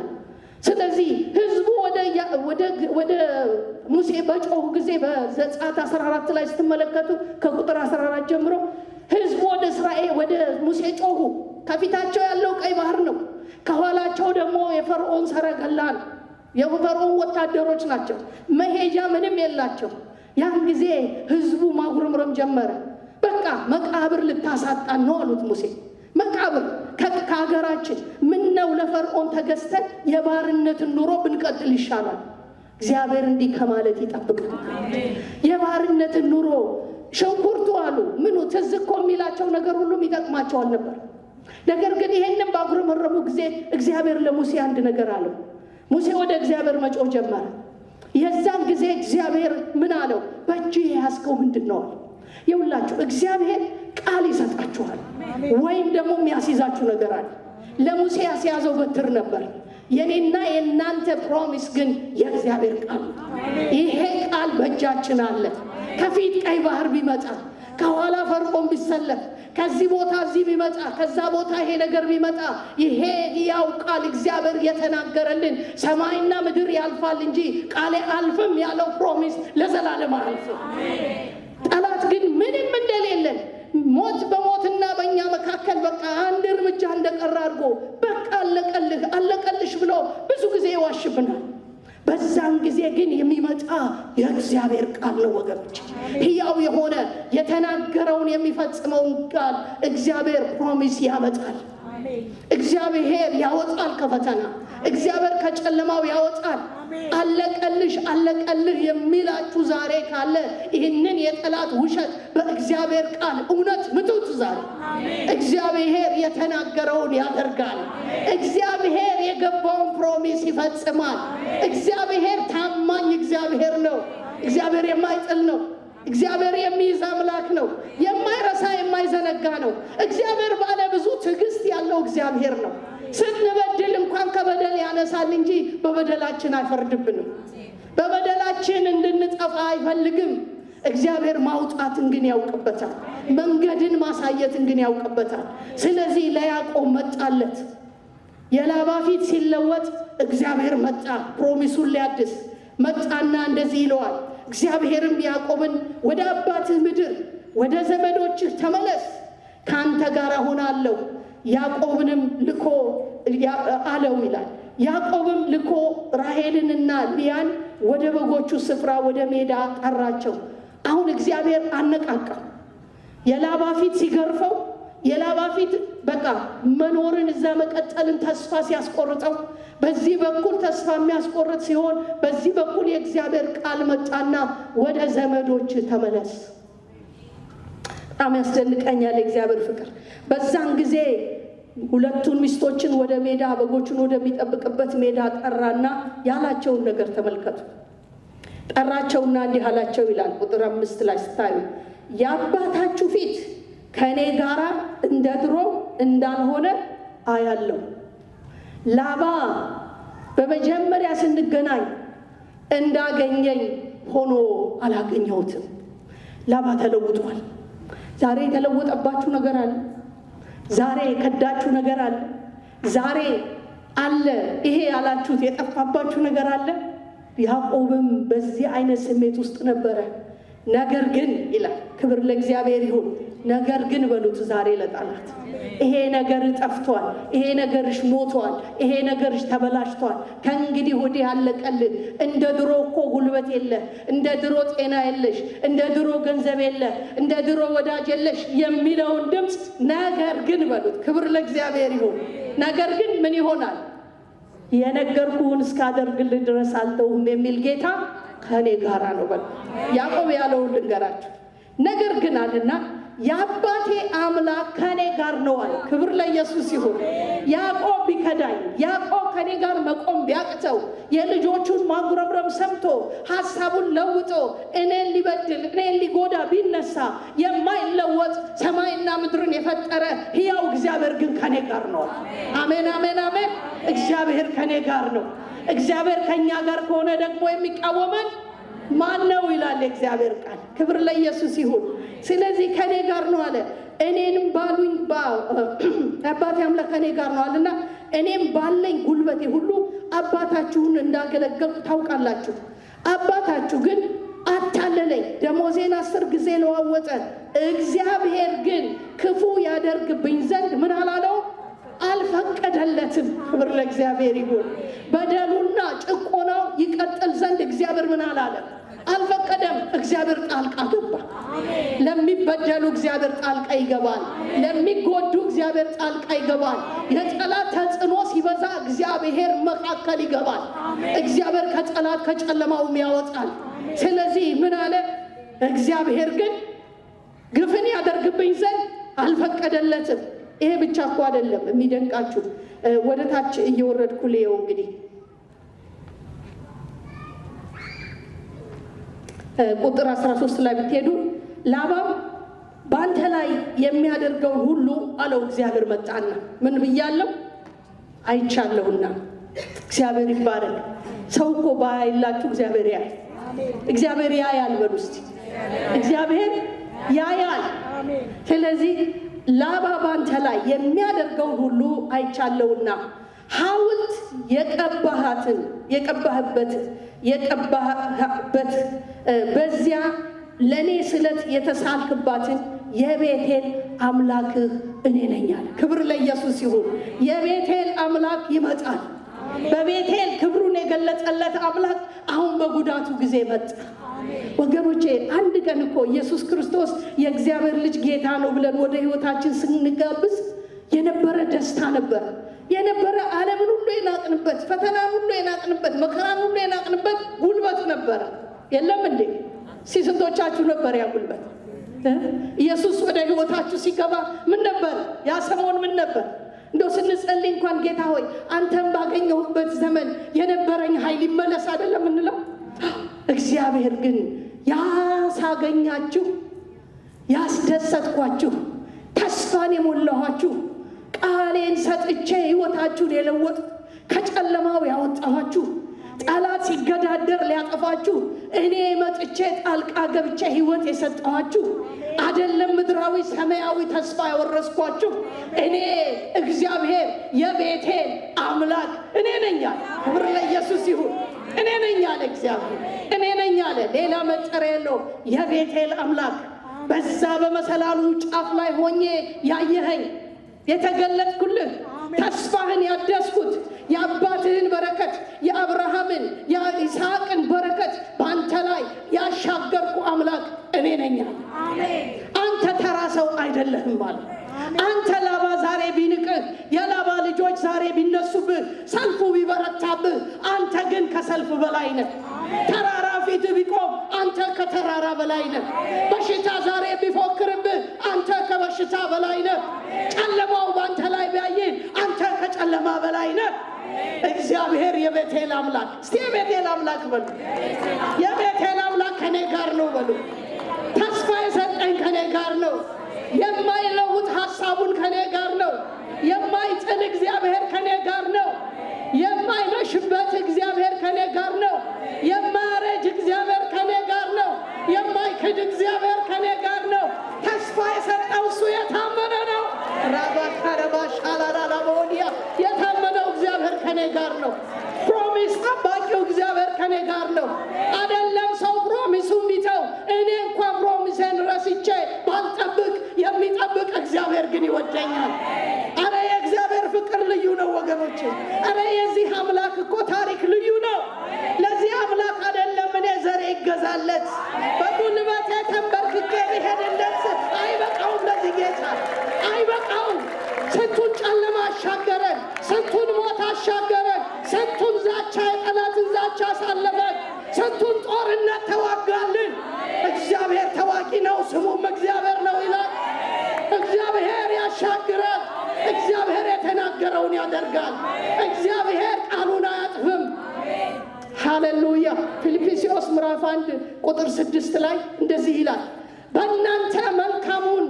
ስለዚህ ህዝቡ ወደ ሙሴ በጮሁ ጊዜ በዘጸአት 14 ላይ ስትመለከቱ ከቁጥር 14 ጀምሮ ህዝቡ ወደ ሙሴ ጮሁ። ከፊታቸው ያለው ቀይ ባህር ነው፣ ከኋላቸው ደግሞ የፈርዖን ሰረገላ ነው። የፈርዖን ወታደሮች ናቸው፣ መሄጃ ምንም የላቸው። ያን ጊዜ ህዝቡ ማጉረምረም ጀመረ። በቃ መቃብር ልታሳጣን ነው አሉት ሙሴ። መቃብር ከሀገራችን ምን ነው ለፈርዖን ተገዝተን የባርነትን ኑሮ ብንቀጥል ይሻላል። እግዚአብሔር እንዲህ ከማለት ይጠብቃል። የባርነትን ኑሮ ሽንኩርቱ አሉ ምኑ ትዝ እኮ የሚላቸው ነገር ሁሉም ይጠቅማቸዋል ነበር። ነገር ግን ይሄንን ባጉረመረሙ ጊዜ እግዚአብሔር ለሙሴ አንድ ነገር አለው። ሙሴ ወደ እግዚአብሔር መጮህ ጀመረ። የዛን ጊዜ እግዚአብሔር ምን አለው? በእጅ የያዝከው ምንድን ነው? ይውላችሁ እግዚአብሔር ቃል ይሰጣችኋል ወይም ደግሞ የሚያስይዛችሁ ነገር አለ። ለሙሴ ያስያዘው በትር ነበር። የኔና የእናንተ ፕሮሚስ ግን የእግዚአብሔር ቃል። ይሄ ቃል በእጃችን አለ። ከፊት ቀይ ባህር ቢመጣ፣ ከኋላ ፈርዖን ቢሰለፍ፣ ከዚህ ቦታ እዚህ ቢመጣ፣ ከዛ ቦታ ይሄ ነገር ቢመጣ፣ ይሄ ያው ቃል እግዚአብሔር የተናገረልን ሰማይና ምድር ያልፋል እንጂ ቃሌ አልፍም ያለው ፕሮሚስ ለዘላለም አልፍም። ጠላት ግን ምንም እንደሌለን ሞት በሞትና በእኛ መካከል በቃ አንድ እርምጃ እንደቀረ አድርጎ በቃ አለቀልህ አለቀልሽ ብሎ ብዙ ጊዜ ይዋሽብናል። በዛን ጊዜ ግን የሚመጣ የእግዚአብሔር ቃል ነው ወገኖች። ሕያው የሆነ የተናገረውን የሚፈጽመውን ቃል እግዚአብሔር ፕሮሚስ ያመጣል። እግዚአብሔር ያወጣል ከፈተና፣ እግዚአብሔር ከጨለማው ያወጣል። አለቀልሽ አለቀልህ የሚላችሁ ዛሬ ካለ ይህንን የጠላት ውሸት በእግዚአብሔር ቃል እውነት ምቱት። ዛሬ እግዚአብሔር የተናገረውን ያደርጋል። እግዚአብሔር የገባውን ፕሮሚስ ይፈጽማል። እግዚአብሔር ታማኝ እግዚአብሔር ነው። እግዚአብሔር የማይጥል ነው። እግዚአብሔር የሚይዝ አምላክ ነው። የማይረሳ የማይዘነጋ ነው። እግዚአብሔር ባለ ብዙ ትዕግስት ያለው እግዚአብሔር ነው። ስንበድል እንኳን ከበደል ያነሳል እንጂ በበደላችን አይፈርድብንም። በበደላችን እንድንጠፋ አይፈልግም። እግዚአብሔር ማውጣትን ግን ያውቅበታል። መንገድን ማሳየትን ግን ያውቅበታል። ስለዚህ ለያዕቆብ መጣለት። የላባ ፊት ሲለወጥ እግዚአብሔር መጣ። ፕሮሚሱን ሊያድስ መጣና እንደዚህ ይለዋል። እግዚአብሔርም ያዕቆብን ወደ አባትህ ምድር ወደ ዘመዶችህ ተመለስ፣ ካንተ ጋር ሆናለሁ። ያዕቆብንም ልኮ አለው ይላል። ያዕቆብም ልኮ ራሔልንና ልያን ወደ በጎቹ ስፍራ ወደ ሜዳ ጠራቸው። አሁን እግዚአብሔር አነቃቃው። የላባ ፊት ሲገርፈው፣ የላባ ፊት በቃ መኖርን እዛ መቀጠልን ተስፋ ሲያስቆርጠው፣ በዚህ በኩል ተስፋ የሚያስቆርጥ ሲሆን፣ በዚህ በኩል የእግዚአብሔር ቃል መጣና ወደ ዘመዶች ተመለስ። በጣም ያስደንቀኛል የእግዚአብሔር ፍቅር። በዛን ጊዜ ሁለቱን ሚስቶችን ወደ ሜዳ በጎቹን ወደሚጠብቅበት ሜዳ ጠራና ያላቸውን ነገር ተመልከቱ። ጠራቸውና እንዲህ አላቸው ይላል ቁጥር 5 ላይ ስታዩ፣ የአባታችሁ ፊት ከእኔ ጋር እንደ ድሮ እንዳልሆነ አያለሁ። ላባ በመጀመሪያ ስንገናኝ እንዳገኘኝ ሆኖ አላገኘሁትም። ላባ ተለውጧል። ዛሬ የተለወጠባችሁ ነገር አለ። ዛሬ የከዳችሁ ነገር አለ። ዛሬ አለ ይሄ ያላችሁት የጠፋባችሁ ነገር አለ። ያዕቆብም በዚህ አይነት ስሜት ውስጥ ነበረ። ነገር ግን ይላል፣ ክብር ለእግዚአብሔር ይሁን። ነገር ግን በሉት ዛሬ ለጠላት ይሄ ነገር ጠፍቷል፣ ይሄ ነገርሽ ሞቷል፣ ይሄ ነገርሽ ተበላሽቷል፣ ከእንግዲህ ወዲህ ያለቀልን። እንደ ድሮ እኮ ጉልበት የለ፣ እንደ ድሮ ጤና የለሽ፣ እንደ ድሮ ገንዘብ የለ፣ እንደ ድሮ ወዳጅ የለሽ የሚለውን ድምፅ ነገር ግን በሉት፣ ክብር ለእግዚአብሔር ይሁን። ነገር ግን ምን ይሆናል? የነገርኩህን እስካደርግልህ ድረስ አልተውህም የሚል ጌታ ከእኔ ጋራ ነው። በሉ ያዕቆብ ያለውን ልንገራችሁ። ነገር ግን አለና የአባቴ አምላክ ከኔ ጋር ነው አለ። ክብር ለኢየሱስ ይሁን። ያዕቆብ ቢከዳኝ፣ ያዕቆብ ከኔ ጋር መቆም ቢያቅተው፣ የልጆቹን ማጉረምረም ሰምቶ ሐሳቡን ለውጦ እኔን ሊበድል እኔን ሊጎዳ ቢነሳ፣ የማይለወጥ ሰማይና ምድርን የፈጠረ ሕያው እግዚአብሔር ግን ከኔ ጋር ነው። አሜን፣ አሜን፣ አሜን። እግዚአብሔር ከኔ ጋር ነው። እግዚአብሔር ከኛ ጋር ከሆነ ደግሞ የሚቃወመን ማን ነው ይላል የእግዚአብሔር ቃል። ክብር ለኢየሱስ ይሁን። ስለዚህ ከኔ ጋር ነው አለ። እኔንም ባሉኝ አባቴ አምላክ ከኔ ጋር ነው አለና እኔም ባለኝ ጉልበቴ ሁሉ አባታችሁን እንዳገለገልኩ ታውቃላችሁ። አባታችሁ ግን አታለለኝ፣ ደሞዜን 10 ጊዜ ለዋወጠ። እግዚአብሔር ግን ክፉ ያደርግብኝ ዘንድ ምን አላለው? አልፈቀደለትም። ክብር ለእግዚአብሔር ይሁን። በደሉና ጭቆናው ይቀጥል ዘንድ እግዚአብሔር ምን አላለ? አልፈቀደም። እግዚአብሔር ጣልቃ ገባ። ለሚበደሉ እግዚአብሔር ጣልቃ ይገባል። ለሚጎዱ እግዚአብሔር ጣልቃ ይገባል። የጠላት ተጽዕኖ ሲበዛ እግዚአብሔር መካከል ይገባል። እግዚአብሔር ከጠላት ከጨለማውም ያወጣል። ስለዚህ ምን አለ? እግዚአብሔር ግን ግፍን ያደርግብኝ ዘንድ አልፈቀደለትም። ይሄ ብቻ እኮ አይደለም። የሚደንቃችሁ ወደ ታች እየወረድኩ ልየው እንግዲህ ቁጥር 13 ላይ ብትሄዱ ላባም በአንተ ላይ የሚያደርገውን ሁሉ አለው። እግዚአብሔር መጣና ምን ብያለሁ? አይቻለሁና። እግዚአብሔር ይባረክ። ሰው እኮ ባያይላችሁ እግዚአብሔር ያያል። እግዚአብሔር ያያል። በሉ እስቲ እግዚአብሔር ያያል። ስለዚህ ላባ ባንተ ላይ የሚያደርገውን ሁሉ አይቻለሁና ሐውልት የቀባህበት በዚያ ለኔ ስለት የተሳልክባትን የቤቴል አምላክህ እኔ ነኝ አለ። ክብር ለኢየሱስ ይሁን። የቤቴል አምላክ ይመጣል። በቤቴል ክብሩን የገለጸለት አምላክ አሁን በጉዳቱ ጊዜ መጣ። ወገኖቼ አንድ ቀን እኮ ኢየሱስ ክርስቶስ የእግዚአብሔር ልጅ ጌታ ነው ብለን ወደ ሕይወታችን ስንጋብዝ የነበረ ደስታ ነበር። የነበረ ዓለምን ሁሉ የናቅንበት፣ ፈተናን ሁሉ የናቅንበት፣ መከራን ሁሉ የናቅንበት ጉልበት ነበር። የለም እንዴ? ስንቶቻችሁ ነበር ያ ጉልበት? ኢየሱስ ወደ ሕይወታችሁ ሲገባ ምን ነበር? ያ ሰሞን ምን ነበር? እንደው ስንጸልይ እንኳን ጌታ ሆይ አንተም ባገኘሁበት ዘመን የነበረኝ ኃይል ይመለስ አይደለም እንለው? እግዚአብሔር ግን ያሳገኛችሁ፣ ያስደሰትኳችሁ፣ ተስፋን የሞላኋችሁ፣ ቃሌን ሰጥቼ ሕይወታችሁን የለወጥ ከጨለማው ያወጣኋችሁ፣ ጠላት ሲገዳደር ሊያጠፋችሁ እኔ መጥቼ ጣልቃ ገብቼ ሕይወት የሰጠኋችሁ አይደለም ምድራዊ ሰማያዊ ተስፋ ያወረስኳችሁ እኔ እግዚአብሔር የቤቴል አምላክ እኔ ነኝ አለ። ክብር ለኢየሱስ ይሁን። እኔ ነኝ አለ እግዚአብሔር። እኔ ነኝ አለ። ሌላ መጠሪያ የለውም። የቤቴል አምላክ በዛ በመሰላሉ ጫፍ ላይ ሆኜ ያየኸኝ የተገለጥኩልህ ተስፋህን ያደስኩት የአባትህን በረከት የአብርሃምን የይስሐቅን በረከት በአንተ ላይ ያሻገርኩ አምላክ እኔ ነኝ አለ። አንተ ተራ ሰው አይደለህም ማለት። አንተ ላባ ዛሬ ቢንቅህ፣ የላባ ልጆች ዛሬ ቢነሱብህ፣ ሰልፉ ቢበረታብህ፣ አንተ ግን ከሰልፍ በላይ ነህ። ተራራ ፊት ቢቆም አንተ ከተራራ በላይ ነህ። በሽታ ዛሬ ቢፎክርብህ አንተ ከበሽታ በላይ ነህ። ጨለማው በአንተ ላይ ቢያይን አንተ ከጨለማ በላይ ነህ። እግዚአብሔር የቤቴል አምላክ፣ እስቲ የቤቴል አምላክ በሉ። የቤቴል አምላክ ከኔ ጋር ነው በሉ። ተስፋ የሰጠኝ ከኔ ጋር ነው። የማይለውጥ ሐሳቡን ከኔ ጋር ነው። የማይጥል እግዚአብሔር ከኔ ጋር ነው። የማይመሽበት እግዚአብሔር ከኔ ጋር ነው። የማያረጅ እግዚአብሔር ከኔ ጋር ነው። የማይክድ እግዚአብሔር ከኔ ጋር ነው። ተስፋ የሰጠው እሱ የታመነ ነው። ራባካረባሻላራላቦዲያ የታመነው እግዚአብሔር ከኔ ጋር ነው። ፕሮሚስ ጠባቂው እግዚአብሔር ከኔ ጋር ነው። አይደለም ሰው ፕሮሚሱን ቢተው እኔ እንኳን ፕሮሚሴን ረስቼ ባልጠብቅ የሚጠብቅ እግዚአብሔር ግን ይወደኛል። አረ የእግዚአብሔር ፍቅር ልዩ ነው ወገኖቼ። አረ የዚህ አምላክ እኮ ታሪክ ልዩ ነው። ለዚህ አምላክ አይደለም እኔ ዘሬ ይገዛለት በጉልበቴ ተንበርክኬ ብሄድለት አይበቃውም። ለዚህ ጌታ አይበቃውም። ስንቱን ጨለማ አሻገረን፣ ስንቱን ሞት አሻገረን፣ ስንቱን ዛቻ የጠላትን ዛቻ አሳለፈን፣ ስንቱን ጦርነት ተዋጋልን። እግዚአብሔር ተዋጊ ነው፣ ስሙም እግዚአብሔር ነው ይላል። እግዚአብሔር ያሻግራል። እግዚአብሔር የተናገረውን ያደርጋል። እግዚአብሔር ቃሉን አያጥፍም። ሃሌሉያ። ፊልጵስዩስ ምዕራፍ 1 ቁጥር 6 ላይ እንደዚህ ይላል፣ በእናንተ መልካሙን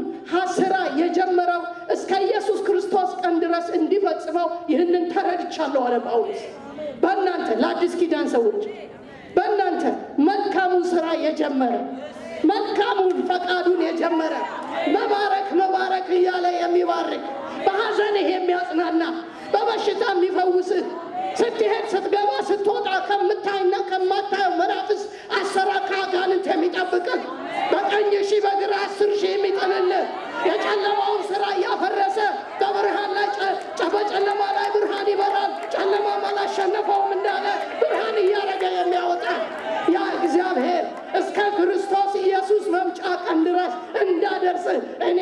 ሥራ የጀመረው እስከ ኢየሱስ ክርስቶስ ቀን ድረስ እንዲፈጽመው ይህንን ተረድቻለሁ አለ ጳውሎስ። በእናንተ ለአዲስ ኪዳን ሰዎች በእናንተ መልካሙን ሥራ የጀመረ መልካሙን ፈቃዱን የጀመረ መባረክ እያለ የሚባርክ በሐዘንህ የሚያጽናና በበሽታ የሚፈውስህ ስትሄድ ስትገባ ስትወጣ ከምታይና ከማታየው መናፍስ አሰራር ከአጋንንት የሚጠብቅህ በቀኝ ሺህ በግራ 10 ሺህ የሚጥልልህ የጨለማውን ሥራ እያፈረሰ በብርሃን ላይ በጨለማ ላይ ብርሃን ይበራል፣ ጨለማም አላሸነፈውም እንዳለ ብርሃን እያረገ የሚያወጣ ያ እግዚአብሔር እስከ ክርስቶስ ኢየሱስ መምጫ ቀን ድረስ እንዳደርስህ እኔ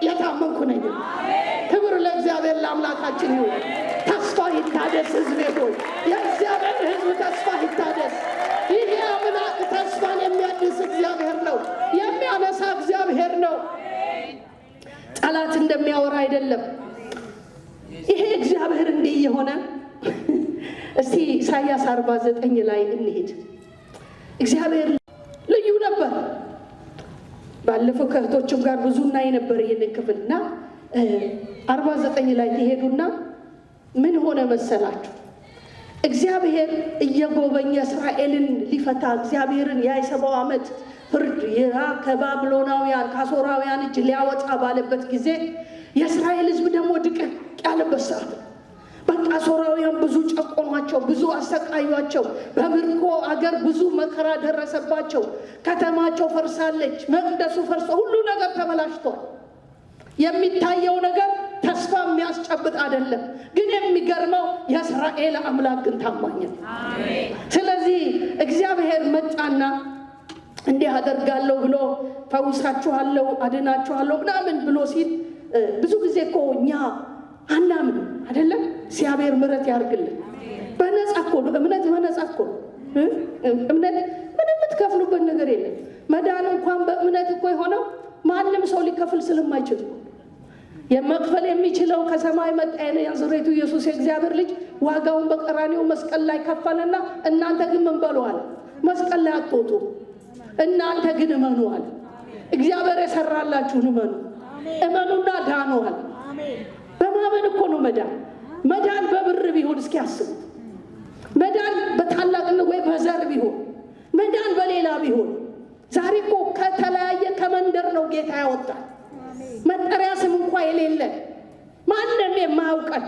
የታመንኩ ነኝ። ክብር ለእግዚአብሔር ለአምላካችን ይሁን። ተስፋ ይታደስ ሕዝቤ ሆይ፣ የእግዚአብሔር ሕዝብ ተስፋ ይታደስ። ይሄ አምላክ ተስፋን የሚያድስ እግዚአብሔር ነው፣ የሚያነሳ እግዚአብሔር ነው። ጠላት እንደሚያወራ አይደለም። ይሄ እግዚአብሔር እንዲህ የሆነ እስቲ ኢሳይያስ 49 ላይ እንሂድ። እግዚአብሔር ልዩ ነበር። ባለፈው ከእህቶችም ጋር ብዙ እናይ ነበር ይህንን ክፍልና 49 ላይ ትሄዱና ምን ሆነ መሰላችሁ? እግዚአብሔር እየጎበኘ እስራኤልን ሊፈታ እግዚአብሔርን የ70 ዓመት ፍርድ ከባቢሎናውያን ከአሦራውያን እጅ ሊያወጣ ባለበት ጊዜ የእስራኤል ሕዝብ ደግሞ ድቅቅ ያለበት ሰዓት፣ በቃ አሦራውያን ብዙ ጨቆኗቸው፣ ብዙ አሰቃዩቸው። በምርኮ አገር ብዙ መከራ ደረሰባቸው። ከተማቸው ፈርሳለች፣ መቅደሱ ፈርሶ ሁሉ ነገር ተበላሽቷል። የሚታየው ነገር ተስፋ የሚያስጨብጥ አይደለም። ግን የሚገርመው የእስራኤል አምላክ ግን ታማኝ ነው። ስለዚህ እግዚአብሔር መጣና እንዲህ አደርጋለሁ ብሎ ፈውሳችኋለሁ፣ አድናችኋለሁ ምናምን ብሎ ሲል ብዙ ጊዜ እኮ እኛ አናምን አይደለም። እግዚአብሔር ምሕረት ያርግልን። በነፃ እኮ ነው እምነት፣ በነፃ እኮ ነው እምነት። ምንም የምትከፍሉበት ነገር የለም። መዳን እንኳን በእምነት እኮ የሆነው ማንም ሰው ሊከፍል ስለማይችል የመክፈል የሚችለው ከሰማይ መጣ የናዝሬቱ ኢየሱስ የእግዚአብሔር ልጅ ዋጋውን በቀራንዮ መስቀል ላይ ከፈለና እናንተ ግን ምን በሉዋል? መስቀል ላይ አትወጡ፣ እናንተ ግን እመኑዋል። እግዚአብሔር የሰራላችሁን እመኑ፣ እመኑና ዳኑዋል። በማመን እኮ ነው መዳን። መዳን በብር ቢሆን እስኪ አስቡ። መዳን በታላቅነት ወይ በዘር ቢሆን፣ መዳን በሌላ ቢሆን። ዛሬ እኮ ከተለያየ ከመንደር ነው ጌታ ያወጣል። መጠሪያ ስም እንኳ የሌለ ማንም የማያውቀን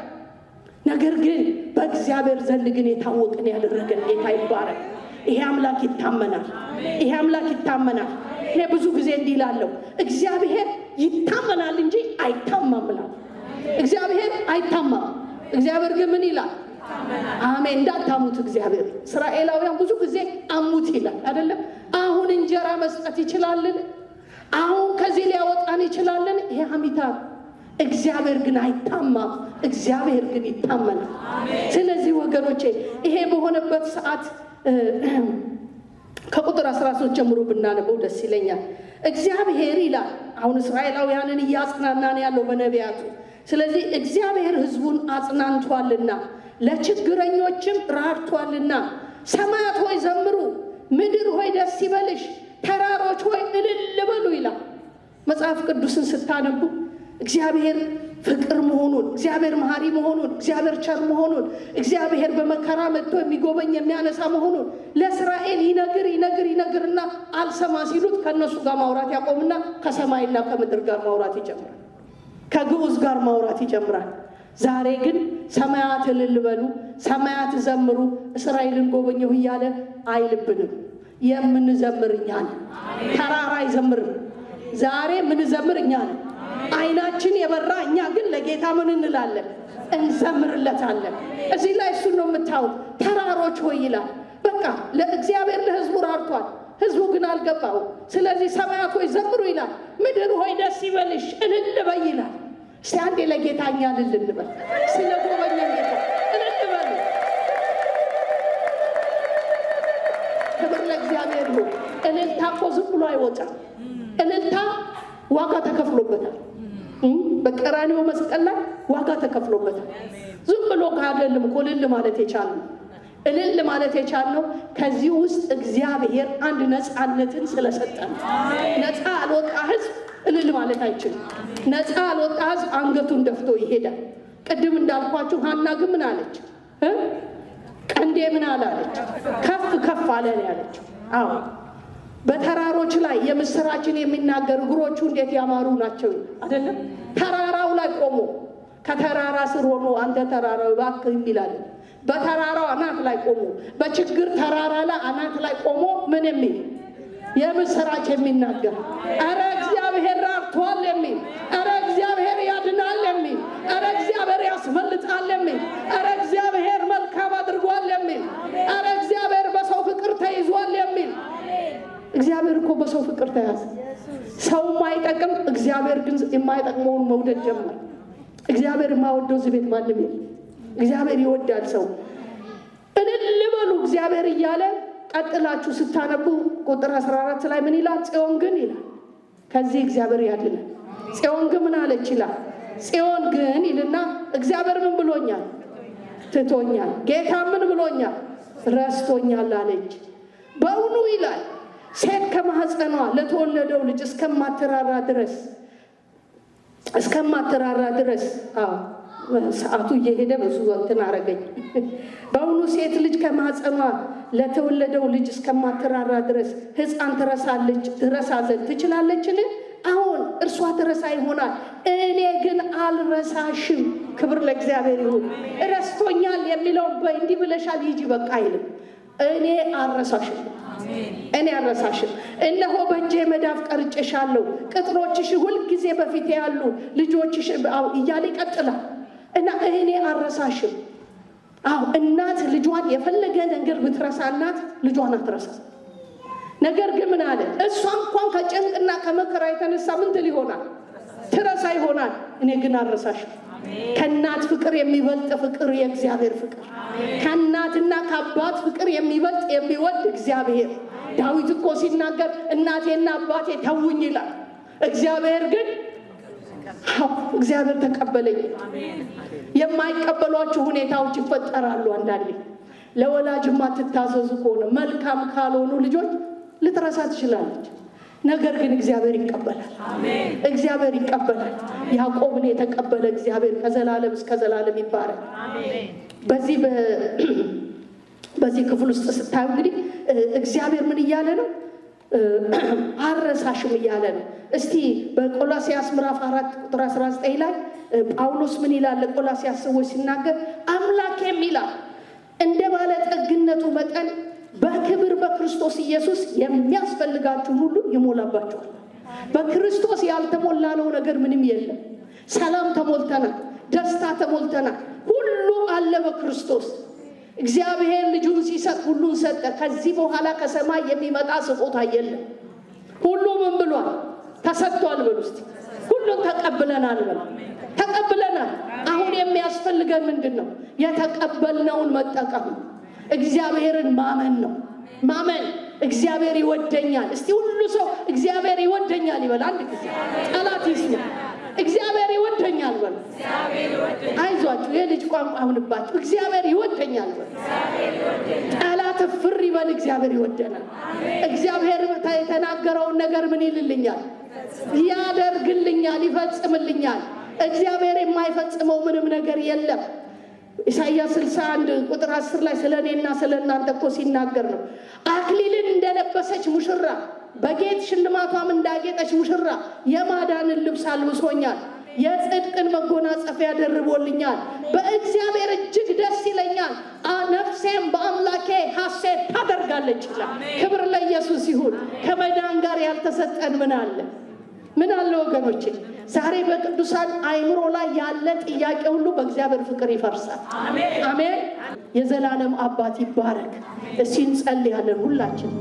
ነገር ግን በእግዚአብሔር ዘንድ ግን የታወቅን ያደረገን ጌታ ይባረክ። ይሄ አምላክ ይታመናል። ይሄ አምላክ ይታመናል። እኔ ብዙ ጊዜ እንዲህ እላለሁ፣ እግዚአብሔር ይታመናል እንጂ አይታማም እላለሁ። እግዚአብሔር አይታማም። እግዚአብሔር ግን ምን ይላል? አሜን። እንዳታሙት እግዚአብሔር። እስራኤላውያን ብዙ ጊዜ አሙት ይላል አይደለም? አሁን እንጀራ መስጠት ይችላልን? አሁን ከዚህ ሊያወጣን ይችላልን? ይሄ ሐሚታ። እግዚአብሔር ግን አይታማም። እግዚአብሔር ግን ይታመናል። ስለዚህ ወገኖቼ ይሄ በሆነበት ሰዓት ከቁጥር 13 ጀምሮ ብናነበው ደስ ይለኛል። እግዚአብሔር ይላል አሁን እስራኤላውያንን እያጽናናን ያለው በነቢያቱ። ስለዚህ እግዚአብሔር ሕዝቡን አጽናንቷልና ለችግረኞችም ራርቷልና፣ ሰማያት ሆይ ዘምሩ፣ ምድር ሆይ ደስ ይበልሽ፣ ተራሮች ሆይ እልል በሉ ይላል። መጽሐፍ ቅዱስን ስታነቡ እግዚአብሔር ፍቅር መሆኑን፣ እግዚአብሔር መሐሪ መሆኑን፣ እግዚአብሔር ቸር መሆኑን፣ እግዚአብሔር በመከራ መጥቶ የሚጎበኝ የሚያነሳ መሆኑን ለእስራኤል ይነግርና አልሰማ ሲሉት ከእነሱ ጋር ማውራት ያቆምና ከሰማይና ከምድር ጋር ማውራት ይጀምራል። ከግዑዝ ጋር ማውራት ይጀምራል። ዛሬ ግን ሰማያት እልል በሉ፣ ሰማያት ዘምሩ፣ እስራኤልን ጎበኘሁ እያለ አይልብንም። የምንዘምር እኛ ነን። ተራራ አይዘምርም። ዛሬ የምንዘምር እኛ ነን። አይናችን የበራ እኛ ግን ለጌታ ምን እንላለን? እንዘምርለታለን። እዚህ ላይ እሱን ነው የምታዩት። ተራሮች ሆይ ይላል። በቃ ለእግዚአብሔር ለሕዝቡ ራርቷል። ሕዝቡ ግን አልገባው። ስለዚህ ሰማያት ሆይ ዘምሩ ይላል። ምድር ሆይ ደስ ይበልሽ እልል በይ ይላል። እስቲ አንዴ ለጌታ እኛ እልል እንበል። ስለ ጎበኘን ጌታ እልል በሉ። ክብር ለእግዚአብሔር ይሁን። እልልታ እኮ ዝም ብሎ አይወጣም። እልልታ ዋጋ ተከፍሎበታል። በቀራንዮ መስቀል ላይ ዋጋ ተከፍሎበታል። ዝም ብሎ አይደለም እኮ እልል ማለት የቻልነው። እልል ማለት የቻልነው ከዚህ ውስጥ እግዚአብሔር አንድ ነፃነትን ስለሰጠን። ነፃ አልወጣ ሕዝብ እልል ማለት አይችልም። ነፃ አልወጣ ሕዝብ አንገቱን ደፍቶ ይሄዳል። ቅድም እንዳልኳችሁ ሐና ግን ምን አለች? ቀንዴ ምን አላለች? ከፍ ከፍ አለ ያለች። አዎ በተራሮች ላይ የምስራችን የሚናገር እግሮቹ እንዴት ያማሩ ናቸው አይደለም? ተራራው ላይ ቆሞ ከተራራ ስር ሆኖ አንተ ተራራው እባክህ የሚላል በተራራው አናት ላይ ቆሞ በችግር ተራራ ላይ አናት ላይ ቆሞ ምን የሚል የምስራች የሚናገር አረ እግዚአብሔር ራርቷል የሚል አረ እግዚአብሔር ያድናል የሚል አረ እግዚአብሔር ያስመልጣል የሚል አረ እግዚአብሔር መልካም አድርጓል የሚል አረ እግዚአብሔር በሰው ፍቅር ተይዟል የሚል። እግዚአብሔር እኮ በሰው ፍቅር ተያዘ። ሰው የማይጠቅም እግዚአብሔር ግን የማይጠቅመውን መውደድ ጀመረ። እግዚአብሔር የማይወደው እዚህ ቤት ማንም የለም። እግዚአብሔር ይወዳል ሰው። እልል በሉ እግዚአብሔር እያለ ቀጥላችሁ ስታነቡ ቁጥር 14 ላይ ምን ይላል? ጽዮን ግን ይላል ከዚህ እግዚአብሔር ያድናል። ጽዮን ግን ምን አለች ይላል? ጽዮን ግን ይልና እግዚአብሔር ምን ብሎኛል? ትቶኛል። ጌታ ምን ብሎኛል? ረስቶኛል አለች። በእውኑ ይላል ሴት ከማህፀኗ ለተወለደው ልጅ እስከማትራራ ድረስ ሰዓቱ እየሄደ ብዙ እንትን አረገኝ። በእውኑ ሴት ልጅ ከማህፀኗ ለተወለደው ልጅ እስከማትራራ ድረስ ሕፃን ትረሳ ዘንድ ትችላለችን? አሁን እርሷ ትረሳ ይሆናል፣ እኔ ግን አልረሳሽም። ክብር ለእግዚአብሔር ይሁን። ረስቶኛል የሚለው እንዲህ ብለሻል ሂጂ በቃ አይልም። እኔ አልረሳሽም፣ እኔ አልረሳሽም፣ እነሆ በእጄ መዳፍ ቀርጬሻለሁ፣ ቅጥሮችሽ ሁልጊዜ በፊቴ ያሉ ልጆችሽ እያለ ይቀጥላል እና እኔ አልረሳሽም። አዎ እናት ልጇን የፈለገ ነገር ብትረሳ እናት ልጇን አትረሳ። ነገር ግን ምን አለ? እሷ እንኳን ከጭንቅና ከመከራ የተነሳ ምን ትል ይሆናል? ትረሳ ይሆናል። እኔ ግን አልረሳሽም። ከእናት ፍቅር የሚበልጥ ፍቅር የእግዚአብሔር ፍቅር፣ ከእናትና ከአባት ፍቅር የሚበልጥ የሚወድ እግዚአብሔር። ዳዊት እኮ ሲናገር እናቴና አባቴ ተውኝ ይላል። እግዚአብሔር ግን እግዚአብሔር ተቀበለኝ። የማይቀበሏችሁ ሁኔታዎች ይፈጠራሉ። አንዳንዴ ለወላጅ የማትታዘዙ ከሆነ መልካም ካልሆኑ ልጆች ልትረሳ ትችላለች። ነገር ግን እግዚአብሔር ይቀበላል። እግዚአብሔር ይቀበላል። ያዕቆብን የተቀበለ እግዚአብሔር ከዘላለም እስከ ዘላለም ይባረክ። በዚህ ክፍል ውስጥ ስታዩ እንግዲህ እግዚአብሔር ምን እያለ ነው? አልረሳሽም እያለ ነው። እስቲ በቆላስይስ ምዕራፍ 4 ቁጥር 19 ላይ ጳውሎስ ምን ይላል? ለቆላስይስ ሰዎች ሲናገር አምላኬም ይላል እንደ ባለጠግነቱ መጠን በክብር በክርስቶስ ኢየሱስ የሚያስፈልጋችሁን ሁሉ ይሞላባችኋል። በክርስቶስ ያልተሞላነው ነገር ምንም የለም። ሰላም ተሞልተናል፣ ደስታ ተሞልተናል። ሁሉ አለ በክርስቶስ። እግዚአብሔር ልጁን ሲሰጥ ሁሉን ሰጠ። ከዚህ በኋላ ከሰማይ የሚመጣ ስጦታ የለም። ሁሉ ምን ብሏል? ተሰጥቷል። በሉ እስቲ ሁሉን ተቀብለናል። በሉ ተቀብለናል። አሁን የሚያስፈልገን ምንድን ነው? የተቀበልነውን መጠቀም፣ እግዚአብሔርን ማመን ነው። ማመን እግዚአብሔር ይወደኛል። እስቲ ሁሉ ሰው እግዚአብሔር ይወደኛል ይበል አንድ ጊዜ። ጠላት ይስማ። እግዚአብሔር ይወደኛል በሉ። አይዟችሁ የልጅ ቋንቋ አሁንባችሁ። እግዚአብሔር ይወደኛል በሉ። ጠላት ፍር ይበል። እግዚአብሔር ይወደናል። እግዚአብሔር የተናገረውን ነገር ምን ይልልኛል? ያደርግልኛል፣ ይፈጽምልኛል። እግዚአብሔር የማይፈጽመው ምንም ነገር የለም። ኢሳይያስ 61 ቁጥር 10 ላይ ስለ እኔና ስለ እናንተ እኮ ሲናገር ነው። አክሊልን እንደለበሰች ሙሽራ በጌጥ ሽልማቷም እንዳጌጠች ሙሽራ የማዳንን ልብስ አልብሶኛል፣ የጽድቅን መጎናጸፊያ ደርቦልኛል። በእግዚአብሔር እጅግ ደስ ይለኛል፣ ነፍሴም በአምላኬ ሐሴት ታደርጋለች ይላል። ክብር ለኢየሱስ ይሁን። ከመዳን ጋር ያልተሰጠን ምን አለ? ምን አለ ወገኖቼ? ዛሬ በቅዱሳን አይምሮ ላይ ያለ ጥያቄ ሁሉ በእግዚአብሔር ፍቅር ይፈርሳል። አሜን። የዘላለም አባት ይባረክ። እስኪ እንጸልያለን ሁላችን።